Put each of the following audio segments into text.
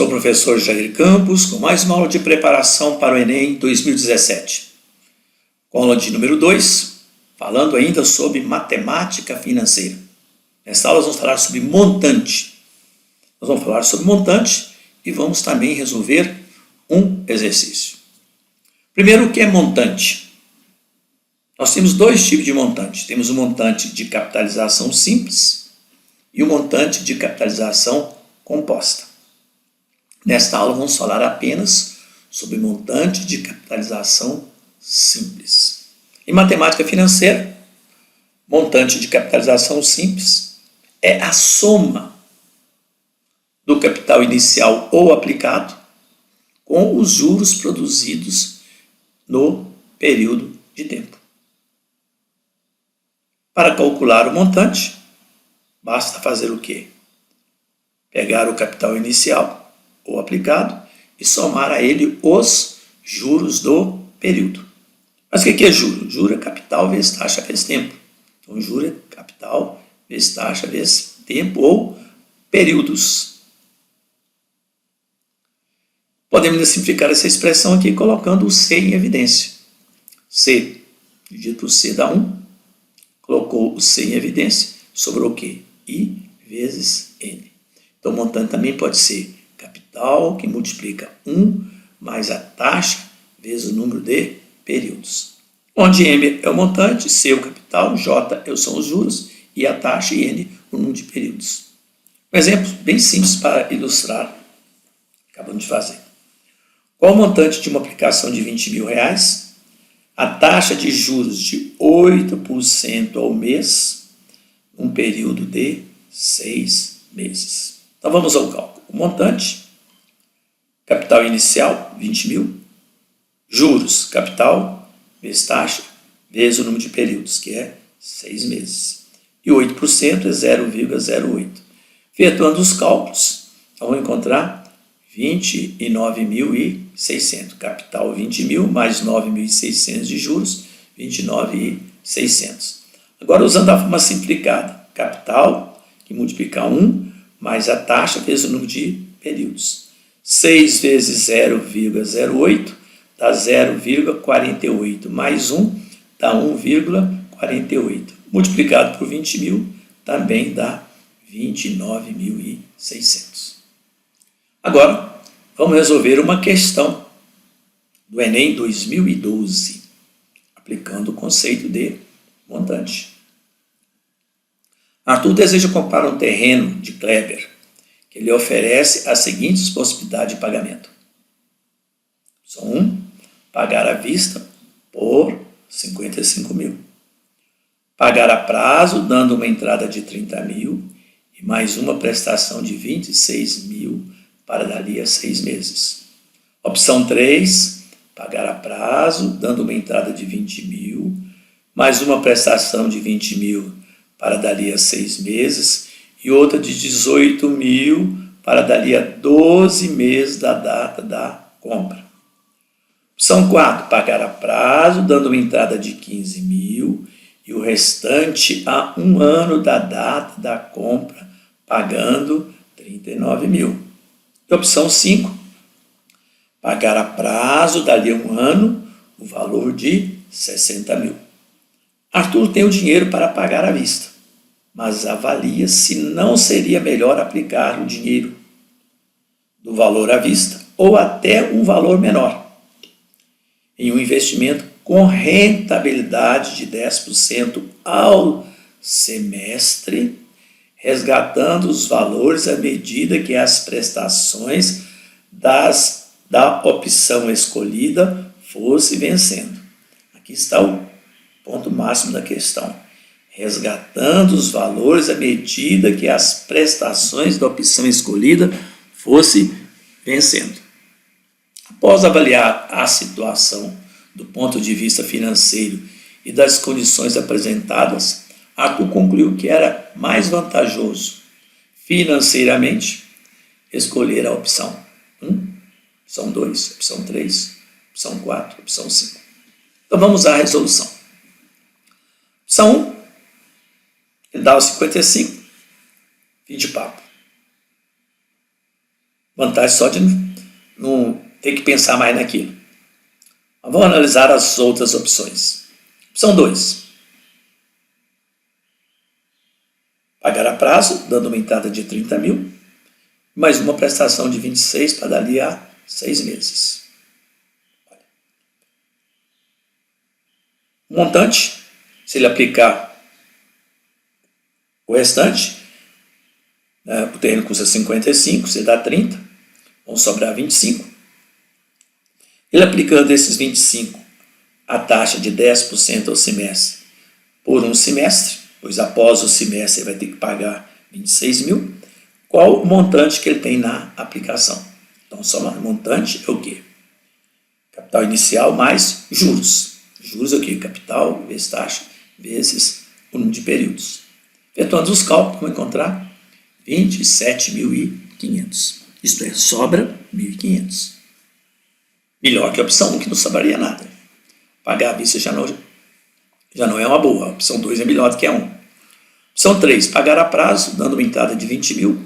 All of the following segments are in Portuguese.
Sou o professor Jair Campos, com mais uma aula de preparação para o Enem 2017. Com a aula de número 2, falando ainda sobre matemática financeira. Nesta aula nós vamos falar sobre montante. Nós vamos falar sobre montante e vamos também resolver um exercício. Primeiro, o que é montante? Nós temos dois tipos de montante. Temos o montante de capitalização simples e o montante de capitalização composta. Nesta aula vamos falar apenas sobre montante de capitalização simples. Em matemática financeira, montante de capitalização simples é a soma do capital inicial ou aplicado com os juros produzidos no período de tempo. Para calcular o montante, basta fazer o quê? Pegar o capital inicial ou aplicado e somar a ele os juros do período. Mas o que é juro? Juro é capital vezes taxa vezes tempo. Então, juro é capital vezes taxa vezes tempo ou períodos. Podemos simplificar essa expressão aqui colocando o C em evidência. C, dividido por C dá 1. Colocou o C em evidência, sobrou o quê? I vezes N. Então, o montante também pode ser capital, que multiplica 1 mais a taxa vezes o número de períodos. Onde M é o montante, C é o capital, J são os juros e a taxa e N o número de períodos. Um exemplo bem simples para ilustrar, acabamos de fazer. Qual o montante de uma aplicação de R$20.000? A taxa de juros de 8% ao mês, um período de 6 meses. Então vamos ao cálculo. O montante, capital inicial, 20.000, juros, capital, vezes taxa, vezes o número de períodos, que é 6 meses. E 8% é 0,08. Efetuando os cálculos, vamos encontrar 29.600. Capital, 20.000, mais 9.600 de juros, 29.600. Agora, usando a forma simplificada, capital, que multiplica 1, mais a taxa vezes o número de períodos. 6 vezes 0,08 dá 0,48, mais 1 dá 1,48. Multiplicado por 20.000 também dá 29.600. Agora, vamos resolver uma questão do Enem 2012, aplicando o conceito de montante. Arthur deseja comprar um terreno de Kleber, que lhe oferece as seguintes possibilidades de pagamento. Opção 1, pagar à vista por 55.000. Pagar a prazo, dando uma entrada de 30.000 e mais uma prestação de 26.000 para dali a 6 meses. Opção 3, pagar a prazo, dando uma entrada de 20.000, mais uma prestação de 20.000 para dali a 6 meses, e outra de 18.000 para dali a 12 meses da data da compra. Opção 4, pagar a prazo, dando uma entrada de 15.000 e o restante a 1 ano da data da compra, pagando 39.000. E opção 5, pagar a prazo, dali a 1 ano, o valor de 60.000. Arthur tem o dinheiro para pagar à vista, mas avalia se não seria melhor aplicar o dinheiro do valor à vista ou até um valor menor em um investimento com rentabilidade de 10% ao semestre, resgatando os valores à medida que as prestações da opção escolhida fosse vencendo. Aqui está o ponto máximo da questão. Resgatando os valores à medida que as prestações da opção escolhida fosse vencendo. Após avaliar a situação do ponto de vista financeiro e das condições apresentadas, Arthur concluiu que era mais vantajoso financeiramente escolher a opção 1, opção 2, opção 3, opção 4, opção 5. Então vamos à resolução. Opção 1, ele dá os 55, fim de papo. Vantagem só de não ter que pensar mais naquilo. Mas vamos analisar as outras opções. Opção 2. Pagar a prazo, dando uma entrada de 30 mil, mais uma prestação de 26 para dali a 6 meses. O montante, se ele aplicar o restante, o terreno custa 55, você dá 30, vão sobrar 25. Ele aplicando esses 25, a taxa de 10% ao semestre por um semestre, pois após o semestre ele vai ter que pagar 26 mil, qual o montante que ele tem na aplicação? Então, só o montante é o quê? Capital inicial mais juros. Juros é o quê? Capital vezes taxa vezes o número de períodos. Efetuando os cálculos, vamos encontrar 27.500. Isto é, sobra 1.500. Melhor que a opção 1, que não sobraria nada. Pagar à vista já não é uma boa. A opção 2 é melhor do que a 1. Opção 3, pagar a prazo, dando uma entrada de 20 mil,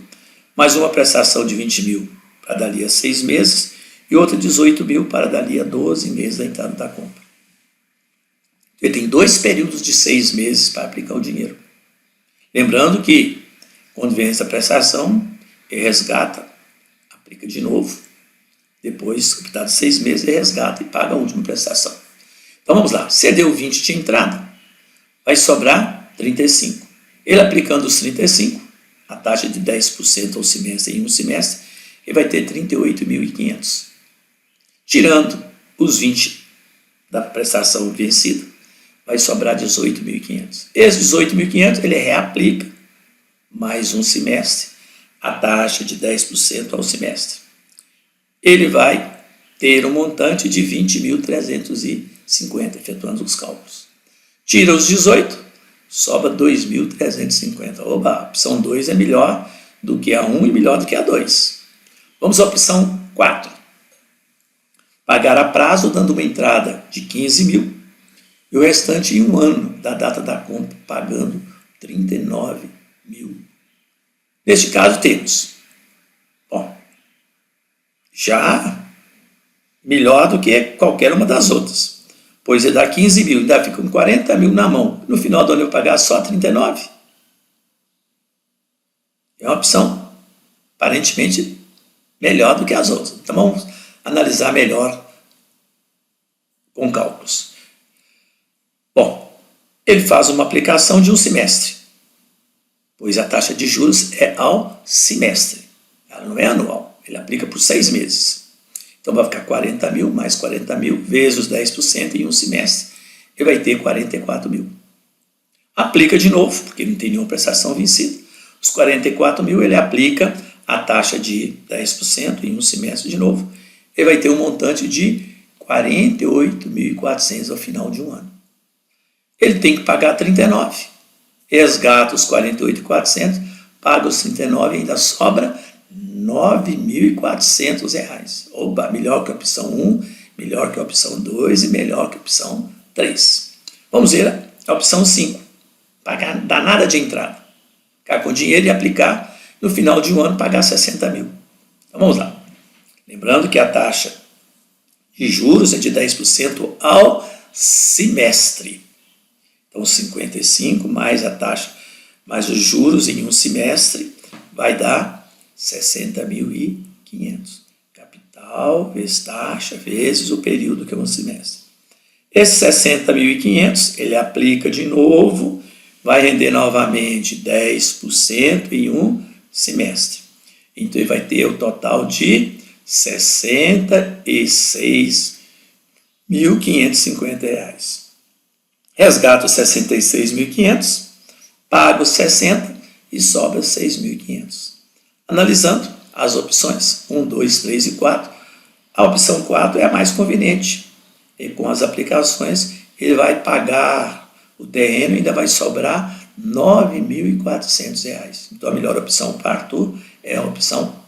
mais uma prestação de 20 mil para dali a 6 meses e outra 18 mil para dali a 12 meses da entrada da compra. Ele tem 2 períodos de 6 meses para aplicar o dinheiro. Lembrando que, quando vem essa prestação, ele resgata, aplica de novo, depois, completado 6 meses, ele resgata e paga a última prestação. Então vamos lá, se deu 20 de entrada, vai sobrar 35. Ele aplicando os 35, a taxa de 10% ao semestre em um semestre, ele vai ter 38.500. Tirando os 20 da prestação vencida, vai sobrar 18.500. Esses 18.500 ele reaplica mais um semestre, a taxa de 10% ao semestre. Ele vai ter um montante de 20.350, efetuando os cálculos. Tira os 18, sobra 2.350. Oba, a opção 2 é melhor do que a 1 e melhor do que a 2. Vamos à opção 4. Pagar a prazo, dando uma entrada de 15 mil e o restante em um ano da data da compra, pagando 39 mil. Neste caso, temos, já melhor do que qualquer uma das outras, pois ele dá 15 mil, ainda fica com 40 mil na mão. No final do ano eu pagar só 39. É uma opção aparentemente melhor do que as outras. Então vamos analisar melhor com cálculos. Bom, ele faz uma aplicação de um semestre, pois a taxa de juros é ao semestre, ela não é anual, ele aplica por 6 meses. Então vai ficar 40 mil mais 40 mil vezes os 10% em um semestre, ele vai ter 44 mil. Aplica de novo, porque não tem nenhuma prestação vencida. Os 44 mil ele aplica a taxa de 10% em um semestre de novo, ele vai ter um montante de 48.400 ao final de um ano. Ele tem que pagar 39, resgata os 48.400, paga os 39 e ainda sobra R$9.400. Opa, melhor que a opção 1, melhor que a opção 2 e melhor que a opção 3. Vamos ver a opção 5, pagar danada de entrada, ficar com dinheiro e aplicar no final de um ano, pagar 60 mil. Então vamos lá. Lembrando que a taxa de juros é de 10% ao semestre. Então, 55 mais a taxa, mais os juros em um semestre, vai dar 60.500. Capital vezes taxa vezes o período que é um semestre. Esses 60.500, ele aplica de novo, vai render novamente 10% em um semestre. Então, ele vai ter o total de R$66.550. Resgata os 66.500, paga os 60 e sobra 6.500. Analisando as opções 1, 2, 3 e 4, a opção 4 é a mais conveniente. E com as aplicações, ele vai pagar o terreno e ainda vai sobrar R$9.400. Então, a melhor opção para Arthur é a opção